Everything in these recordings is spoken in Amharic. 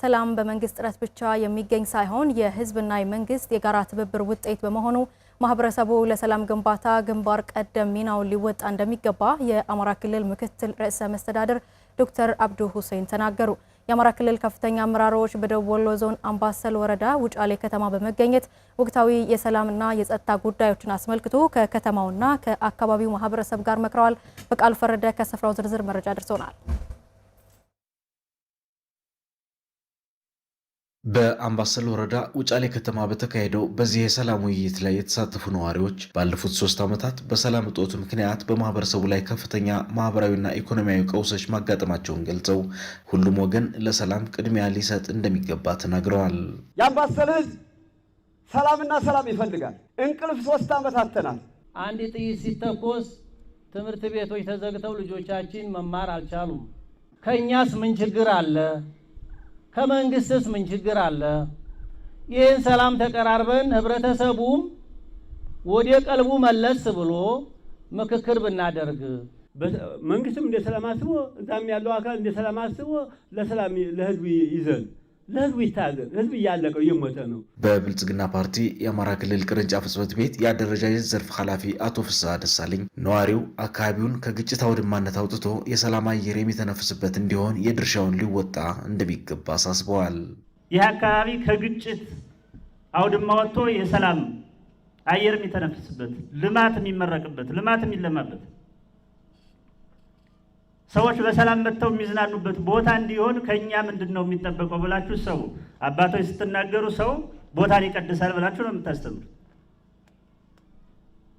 ሰላም በመንግስት ጥረት ብቻ የሚገኝ ሳይሆን የህዝብና የመንግስት የጋራ ትብብር ውጤት በመሆኑ ማህበረሰቡ ለሰላም ግንባታ ግንባር ቀደም ሚናውን ሊወጣ እንደሚገባ የአማራ ክልል ምክትል ርዕሰ መስተዳድር ዶክተር አብዱ ሁሴን ተናገሩ። የአማራ ክልል ከፍተኛ አመራሮች በደቡብ ወሎ ዞን አምባሰል ወረዳ ውጫሌ ከተማ በመገኘት ወቅታዊ የሰላምና የጸጥታ ጉዳዮችን አስመልክቶ ከከተማውና ከአካባቢው ማህበረሰብ ጋር መክረዋል። በቃል ፈረደ ከስፍራው ዝርዝር መረጃ ደርሶናል። በአምባሰል ወረዳ ውጫሌ ከተማ በተካሄደው በዚህ የሰላም ውይይት ላይ የተሳተፉ ነዋሪዎች ባለፉት 3 ዓመታት በሰላም እጦት ምክንያት በማህበረሰቡ ላይ ከፍተኛ ማህበራዊና ኢኮኖሚያዊ ቀውሶች ማጋጠማቸውን ገልጸው ሁሉም ወገን ለሰላም ቅድሚያ ሊሰጥ እንደሚገባ ተናግረዋል። የአምባሰል ህዝብ ሰላምና ሰላም ይፈልጋል። እንቅልፍ 3 ዓመት አጥተናል። አንድ ጥይት ሲተኮስ ትምህርት ቤቶች ተዘግተው ልጆቻችን መማር አልቻሉም። ከኛስ ምን ችግር አለ? ከመንግስትስ ምን ችግር አለ? ይህን ሰላም ተቀራርበን ህብረተሰቡም ወደ ቀልቡ መለስ ብሎ ምክክር ብናደርግ መንግስትም እንደ ሰላም አስቦ እዛም ያለው አካል እንደ ሰላም አስቦ ለሰላም ለህዝብ ይዘን ለህዝብ ይታዘን። ህዝብ እያለቀው እየሞተ ነው። በብልጽግና ፓርቲ የአማራ ክልል ቅርንጫፍ ጽሕፈት ቤት የአደረጃጀት ዘርፍ ኃላፊ አቶ ፍስሐ ደሳለኝ ነዋሪው አካባቢውን ከግጭት አውድማነት አውጥቶ የሰላም አየር የሚተነፍስበት እንዲሆን የድርሻውን ሊወጣ እንደሚገባ አሳስበዋል። ይህ አካባቢ ከግጭት አውድማ ወጥቶ የሰላም አየር የሚተነፍስበት፣ ልማት የሚመረቅበት፣ ልማት የሚለማበት፣ ሰዎች በሰላም መጥተው የሚዝናኑበት ቦታ እንዲሆን ከኛ ምንድነው የሚጠበቀው ብላችሁ ሰው አባቶች ስትናገሩ ሰው ቦታን ይቀድሳል ብላችሁ ነው የምታስተምሩት።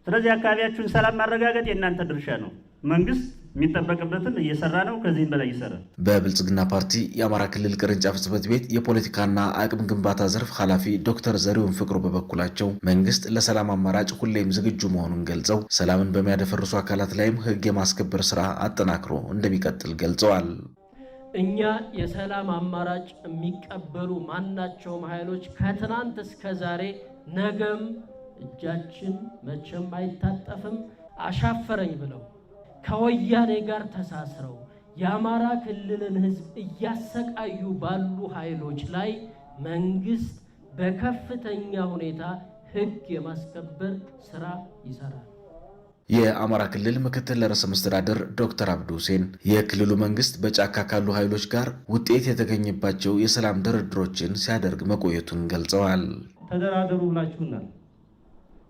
ስለዚህ አካባቢያችሁን ሰላም ማረጋገጥ የእናንተ ድርሻ ነው። መንግስት የሚጠበቅበትን እየሰራ ነው፣ ከዚህም በላይ ይሰራል። በብልጽግና ፓርቲ የአማራ ክልል ቅርንጫፍ ጽሕፈት ቤት የፖለቲካና አቅም ግንባታ ዘርፍ ኃላፊ ዶክተር ዘሪሁን ፍቅሩ በበኩላቸው መንግስት ለሰላም አማራጭ ሁሌም ዝግጁ መሆኑን ገልጸው ሰላምን በሚያደፈርሱ አካላት ላይም ሕግ የማስከበር ስራ አጠናክሮ እንደሚቀጥል ገልጸዋል። እኛ የሰላም አማራጭ የሚቀበሉ ማናቸውም ኃይሎች ከትናንት እስከ ዛሬ ነገም እጃችን መቼም አይታጠፍም አሻፈረኝ ብለው ከወያኔ ጋር ተሳስረው የአማራ ክልልን ህዝብ እያሰቃዩ ባሉ ኃይሎች ላይ መንግስት በከፍተኛ ሁኔታ ህግ የማስከበር ስራ ይሰራል። የአማራ ክልል ምክትል ርዕሰ መስተዳድር ዶክተር አብዱ ሁሴን የክልሉ መንግስት በጫካ ካሉ ኃይሎች ጋር ውጤት የተገኘባቸው የሰላም ድርድሮችን ሲያደርግ መቆየቱን ገልጸዋል። ተደራደሩ ብላችሁናል።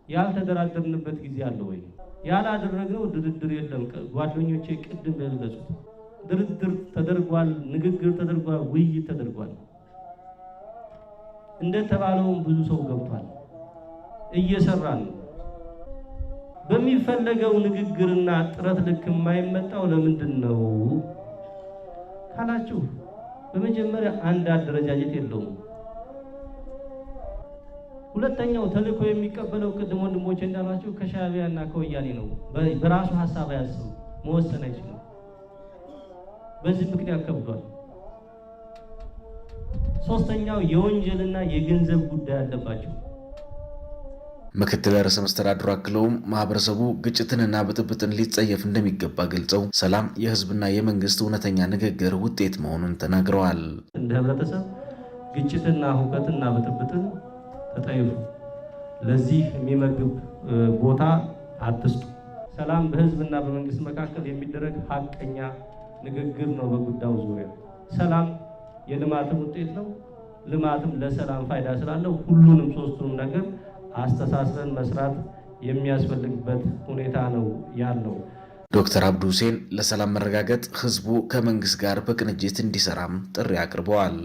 ያልተደራደርንበት ጊዜ አለ ወይ? ያላደረግነው ድርድር የለም። ጓደኞቼ ቅድም የገለጹት ድርድር ተደርጓል፣ ንግግር ተደርጓል፣ ውይይት ተደርጓል። እንደተባለውም ብዙ ሰው ገብቷል፣ እየሰራን ነው። በሚፈለገው ንግግርና ጥረት ልክ የማይመጣው ለምንድን ነው ካላችሁ በመጀመሪያ አንድ አደረጃጀት የለውም። ሁለተኛው ተልእኮ የሚቀበለው ቅድም ወንድሞቼ እንዳሏቸው ከሻዕቢያና ከወያኔ ነው። በራሱ ሐሳብ ያስብ መወሰን አይችልም። በዚህ ምክንያት ከብዷል። ሶስተኛው የወንጀልና የገንዘብ ጉዳይ አለባቸው። ምክትል ርዕሰ መስተዳድሩ አክለውም ማህበረሰቡ ግጭትንና ብጥብጥን ሊጸየፍ እንደሚገባ ገልጸው ሰላም የህዝብና የመንግስት እውነተኛ ንግግር ውጤት መሆኑን ተናግረዋል። እንደ ህብረተሰብ ግጭትና ሁከትና ብጥብጥን ተጠይፉ፣ ለዚህ የሚመግብ ቦታ አትስጡ። ሰላም በህዝብና በመንግስት መካከል የሚደረግ ሀቀኛ ንግግር ነው። በጉዳዩ ዙሪያ ሰላም የልማትም ውጤት ነው። ልማትም ለሰላም ፋይዳ ስላለው ሁሉንም ሶስቱንም ነገር አስተሳስረን መስራት የሚያስፈልግበት ሁኔታ ነው ያለው። ዶክተር አብዱ ሁሴን ለሰላም መረጋገጥ ህዝቡ ከመንግስት ጋር በቅንጅት እንዲሰራም ጥሪ አቅርበዋል።